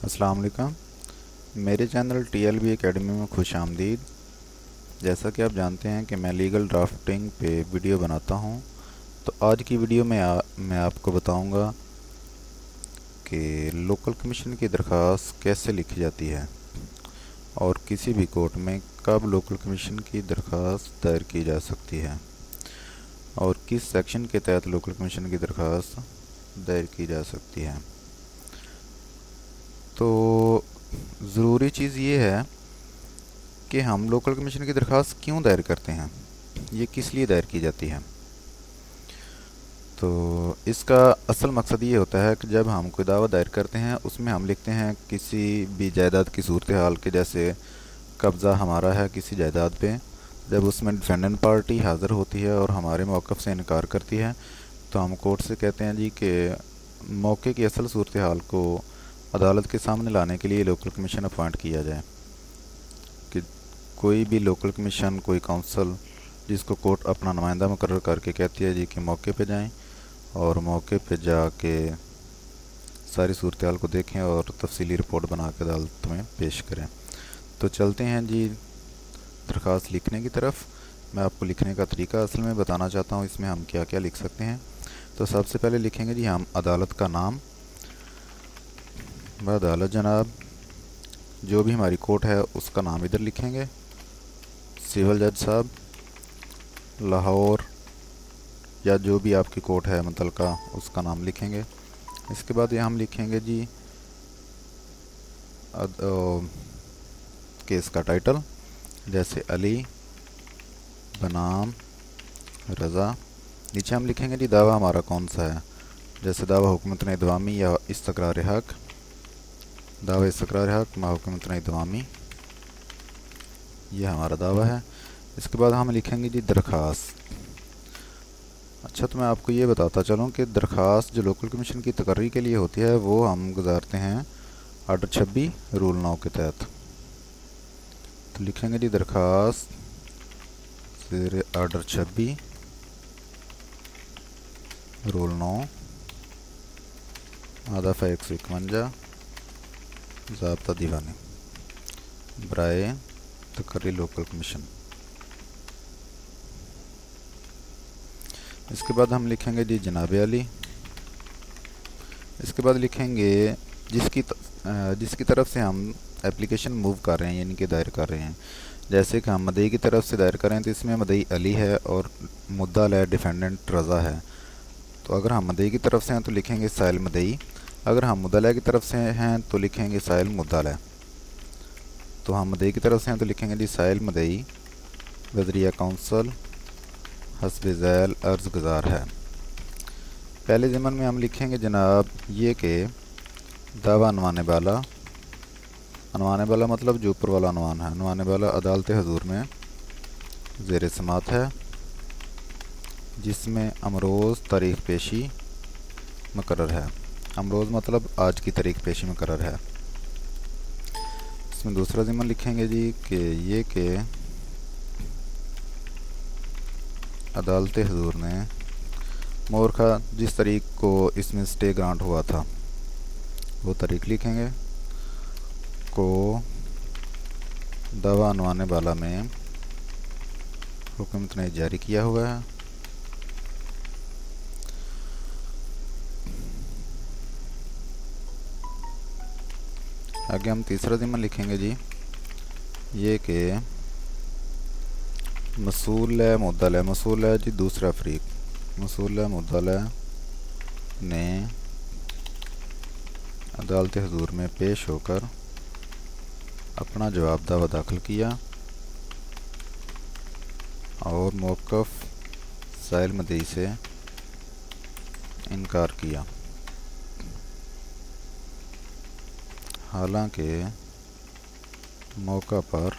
अस्सलाम वालेकुम। मेरे चैनल TLB एकेडमी में खुश आमदीद। जैसा कि आप जानते हैं कि मैं लीगल ड्राफ्टिंग पे वीडियो बनाता हूं, तो आज की वीडियो में मैं आपको बताऊंगा कि लोकल कमीशन की दरख्वास्त कैसे लिखी जाती है और किसी भी कोर्ट में कब लोकल कमीशन की दरख्वास्त दायर की जा सकती है और किस सेक्शन के तहत लोकल कमीशन की दरख्वास्त दायर की जा सकती है। तो ज़रूरी चीज़ ये है कि हम लोकल कमीशन की दरख्वास्त क्यों दायर करते हैं, ये किस लिए दायर की जाती है। तो इसका असल मकसद ये होता है कि जब हम कोई दावा दायर करते हैं उसमें हम लिखते हैं किसी भी जायदाद की सूरत हाल के, जैसे कब्ज़ा हमारा है किसी जायदाद पे। जब उसमें डिफेंडेंट पार्टी हाज़िर होती है और हमारे मौक़िफ़ से इनकार करती है तो हम कोर्ट से कहते हैं जी कि मौके की असल सूरत हाल को अदालत के सामने लाने के लिए लोकल कमीशन अपॉइंट किया जाए। कि कोई भी लोकल कमीशन, कोई काउंसिल जिसको कोर्ट अपना नुमाइंदा मुकर्रर करके कहती है जी कि मौके पे जाएं और मौके पे जाके सारी सूरत हाल को देखें और तफसीली रिपोर्ट बना के अदालत में पेश करें। तो चलते हैं जी दरख्वास्त लिखने की तरफ। मैं आपको लिखने का तरीका असल में बताना चाहता हूँ, इसमें हम क्या क्या लिख सकते हैं। तो सबसे पहले लिखेंगे जी हम अदालत का नाम, अदालत जनाब, जो भी हमारी कोर्ट है उसका नाम इधर लिखेंगे, सिविल जज साहब लाहौर या जो भी आपकी कोर्ट है मुतलका उसका नाम लिखेंगे। इसके बाद ये हम लिखेंगे जी केस का टाइटल, जैसे अली बनाम रज़ा। नीचे हम लिखेंगे जी दावा हमारा कौन सा है, जैसे दावा हुकूमत इदवामी या इस्तक़रार हक़, दावा इस्तक़रार हक़ मा हुकूमत इदवामी, ये हमारा दावा है। इसके बाद हम लिखेंगे जी दरख्वास्त। अच्छा, तो मैं आपको ये बताता चलूँ कि दरख्वास्त जो लोकल कमीशन की तकर्री के लिए होती है वो हम गुजारते हैं आर्डर 26 रूल 9 के तहत। तो लिखेंगे जी दरख्वास्त ज़ेर आर्डर 26 रूल 9 दफ़ा 151 ज़ाब्ता दीवानी बराए तकर्री लोकल कमीशन। इसके बाद हम लिखेंगे जी जनाब अली। इसके बाद लिखेंगे जिसकी तरफ से हम एप्लीकेशन मूव कर रहे हैं, यानी कि दायर कर रहे हैं। जैसे कि हम मदई की तरफ से दायर करें तो इसमें मदई अली है और मुद्दा है डिफेंडेंट रज़ा है। तो अगर हम मदई की तरफ से हैं तो लिखेंगे साइल मदई, अगर हम मुद्दला की तरफ से हैं तो लिखेंगे साइल मुद्दला। तो हम मदई की तरफ से हैं तो लिखेंगे जी साइल मदई वज़रिया काउंसिल हस्ब ज़ैल अर्ज़ गुज़ार है। पहले ज़मन में हम लिखेंगे जनाब ये कि दावा अनवाने वाला मतलब जो ऊपर वाला अनवान है, अनवाने वाला अदालत हजूर में ज़ेर समात है, जिसमें अमरोज़ तारीख़ पेशी मुकर्रर है। अमरोज़ मतलब आज की तारीख़ पेशी मुकर्रर है। इसमें दूसरा ज़मन लिखेंगे जी कि ये कि अदालत हजूर ने मोरखा जिस तारीख को इसमें स्टे ग्रांट हुआ था वो तारीख लिखेंगे को दावा अनवाने वाला में हुकूमत ने जारी किया हुआ है। आगे हम तीसरा ज़मन लिखेंगे जी ये कि मसूल है जी दूसरा फरीक, मसूल मुद्दला ने अदालत हजूर में पेश होकर अपना जवाब दावा दाखिल किया और मौक़िफ़ साइल मदई से इनकार किया, हालांकि मौका पर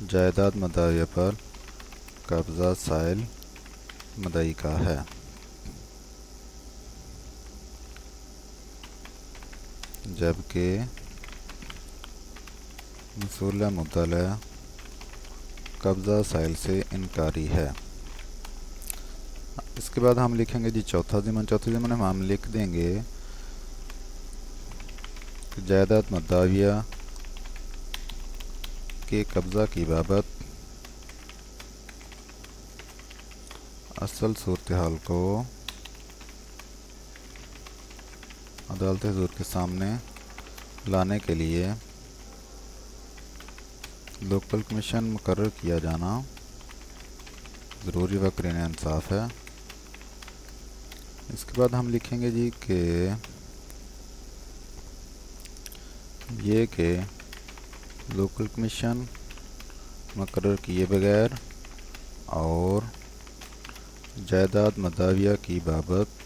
जायदाद मदाया पर कब्ज़ा साइल मदई का है। जबकि मसूल मुद्दला कब्ज़ा साइल से इनकारी है। इसके बाद हम लिखेंगे जी चौथा ज़मन में हम लिख देंगे کہ جائیداد مدعویہ کے قبضہ کی بابت اصل صورتحال کو عدالت حضور کے سامنے لانے کے لیے لوکل کمیشن مقرر کیا جانا ضروری و قرین انصاف ہے۔ اس کے بعد ہم لکھیں گے جی کہ یہ کہ لوکل کمیشن مقرر کیے بغیر اور جائیداد مدعویہ کی بابت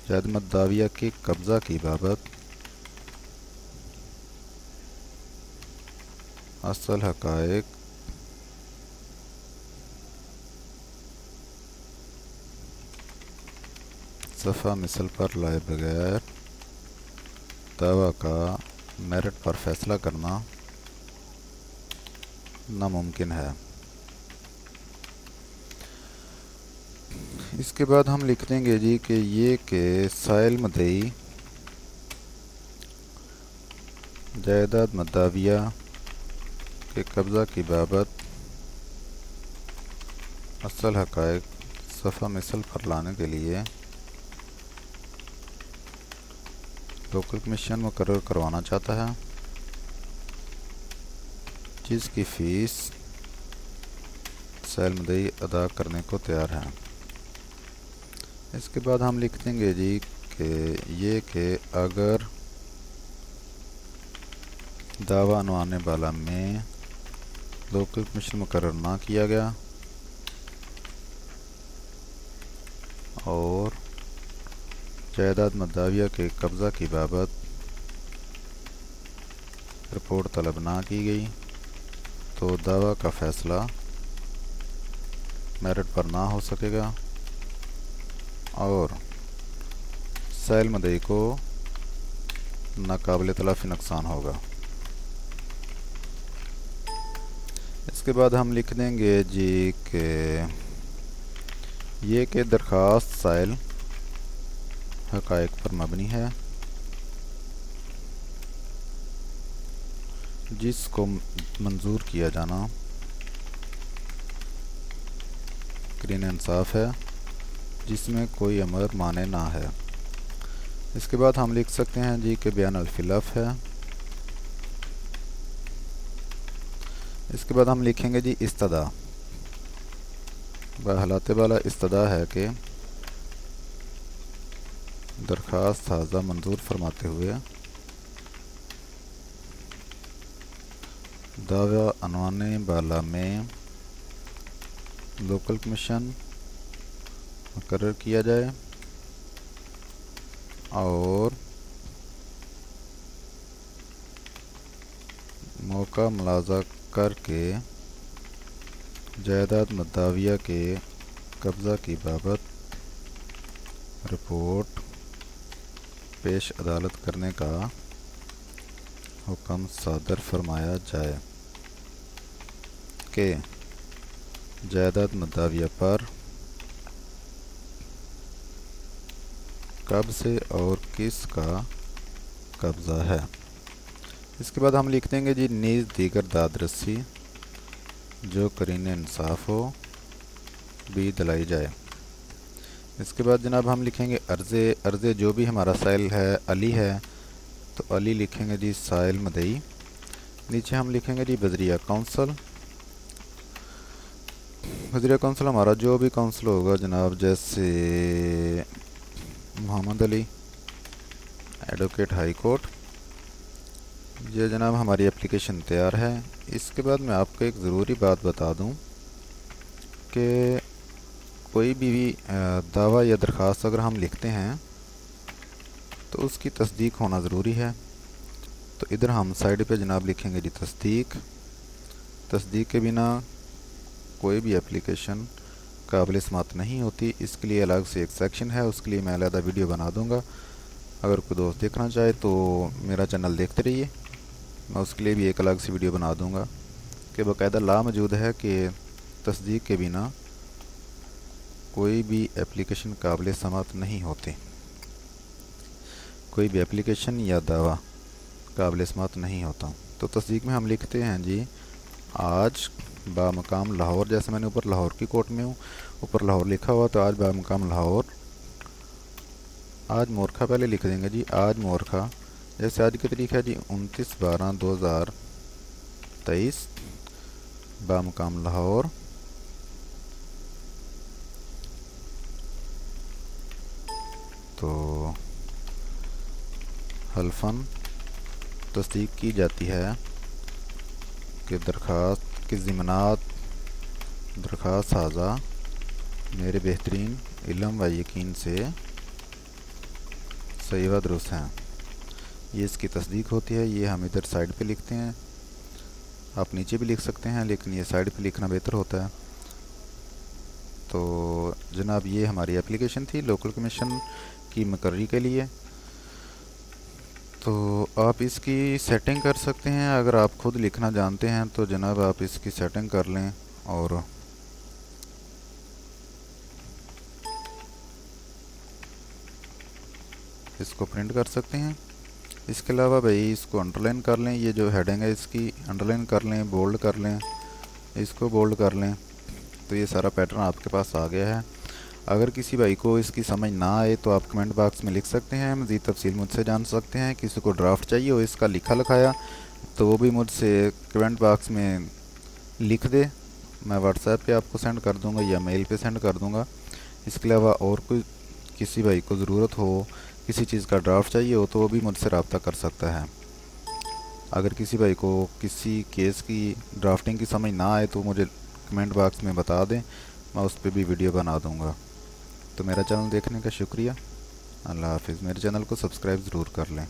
جائیداد مدعویہ کے قبضہ کی بابت اصل حقائق صفحہ مثل پر لائے بغیر دعویٰ کا میرٹ پر فیصلہ کرنا ناممکن ہے۔ اس کے بعد ہم لکھ دیں گے جی کہ یہ کہ سائل مدعی جائیداد مدعویہ کے قبضہ کی بابت اصل حقائق صفحہ مثل پر لانے کے لیے لوکل کمیشن مقرر کروانا چاہتا ہے، جس کی فیس سائل مدعی ادا کرنے کو تیار ہے۔ اس کے بعد ہم لکھ دیں گے جی کہ یہ کہ اگر دعویٰ عنوان بالا میں لوکل کمیشن مقرر نہ کیا گیا اور جائیداد مدعویہ کے قبضہ کی بابت رپورٹ طلب نہ کی گئی تو دعویٰ کا فیصلہ میرٹ پر نہ ہو سکے گا اور سائل مدعی کو ناقابل تلافی نقصان ہوگا۔ اس کے بعد ہم لکھ دیں گے جی کہ یہ کہ درخواست سائل حقائق پر مبنی ہے جس کو منظور کیا جانا قرین انصاف ہے، جس میں کوئی امر مانع نہ ہے۔ اس کے بعد ہم لکھ سکتے ہیں جی کہ بیان الفلف ہے۔ اس کے بعد ہم لکھیں گے جی استدعا بحالات بالا استدعا ہے کہ درخواست حاضہ منظور فرماتے ہوئے دعویٰ عنوان بالا میں لوکل کمیشن مقرر کیا جائے اور موقع ملاحظہ کر کے جائیداد مدعویہ کے قبضہ کی بابت رپورٹ پیش عدالت کرنے کا حکم صادر فرمایا جائے کہ جائیداد مدعویہ پر کب سے اور کس کا قبضہ ہے۔ اس کے بعد ہم لکھ دیں گے جی نیز دیگر داد رسی جو قرین انصاف ہو بھی دلائی جائے۔ اس کے بعد جناب ہم لکھیں گے عرضے جو بھی ہمارا سائل ہے علی ہے تو علی لکھیں گے جی سائل مدعی، نیچے ہم لکھیں گے جی بذریعہ کونسل۔ بذریعہ کونسل ہمارا جو بھی کونسل ہوگا جناب، جیسے محمد علی ایڈوکیٹ ہائی کورٹ، یہ جناب ہماری اپلیکیشن تیار ہے۔ اس کے بعد میں آپ کو ایک ضروری بات بتا دوں کہ کوئی بھی دعویٰ یا درخواست اگر ہم لکھتے ہیں تو اس کی تصدیق ہونا ضروری ہے۔ تو ادھر ہم سائڈ پہ جناب لکھیں گے جی تصدیق کے بنا کوئی بھی اپلیکیشن قابل سماعت نہیں ہوتی۔ اس کے لیے الگ سے ایک سیکشن ہے، اس کے لیے میں علیحدہ ویڈیو بنا دوں گا، اگر کوئی دوست دیکھنا چاہے تو میرا چینل دیکھتے رہیے، میں اس کے لیے بھی ایک الگ سی ویڈیو بنا دوں گا کہ باقاعدہ لا موجود ہے کہ تصدیق کے بنا کوئی بھی اپلیکیشن قابل سماعت نہیں ہوتی۔ कोई भी एप्लीकेशन या दावा काबिल इस्तेमाल नहीं होता। तो तस्दीक में हम लिखते हैं जी, आज बामकाम लाहौर, जैसे मैंने ऊपर लाहौर की कोर्ट में हूँ, ऊपर लाहौर लिखा हुआ, तो आज बामकाम लाहौर, आज मोरखा पहले लिख देंगे जी, आज मोरखा, जैसे आज की तारीख है जी 29/12/2023, बामकाम लाहौर, तो हल्फन तस्दीक की जाती है कि दरख्वास्त की ज़िमनात दरख्वास्त साज़ा मेरे बेहतरीन इल्म व यकीन से सही व दुरुस्त हैं। ये इसकी तस्दीक होती है। ये हम इधर साइड पे लिखते हैं, आप नीचे भी लिख सकते हैं, लेकिन ये साइड पे लिखना बेहतर होता है। तो जनाब, ये हमारी एप्लीकेशन थी लोकल कमीशन की मुकर्री के लिए। तो आप इसकी सेटिंग कर सकते हैं, अगर आप खुद लिखना जानते हैं तो जनाब आप इसकी सेटिंग कर लें और इसको प्रिंट कर सकते हैं। इसके अलावा भाई इसको अंडरलाइन कर लें, ये जो हेडिंग है इसकी अंडरलाइन कर लें, बोल्ड कर लें, इसको बोल्ड कर लें, तो ये सारा पैटर्न आपके पास आ गया है। अगर किसी भाई को इसकी समझ ना आए तो आप कमेंट बॉक्स में लिख सकते हैं, मज़ीद तफसील मुझसे जान सकते हैं। किसी को ड्राफ्ट चाहिए हो इसका लिखा लिखाया, तो वो भी मुझसे कमेंट बॉक्स में लिख दे, मैं व्हाट्सएप पे आपको सेंड कर दूंगा या मेल पे सेंड कर दूंगा। इसके अलावा और कोई किसी भाई को ज़रूरत हो, किसी चीज़ का ड्राफ्ट चाहिए हो, तो वो भी मुझसे रब्ता कर सकता है। अगर किसी भाई को किसी केस की ड्राफ्टिंग की समझ ना आए तो मुझे कमेंट बॉक्स में बता दें, मैं उस पर भी वीडियो बना दूंगा। तो मेरा चैनल देखने का शुक्रिया। अल्लाह हाफिज़। मेरे चैनल को सब्सक्राइब ज़रूर कर लें।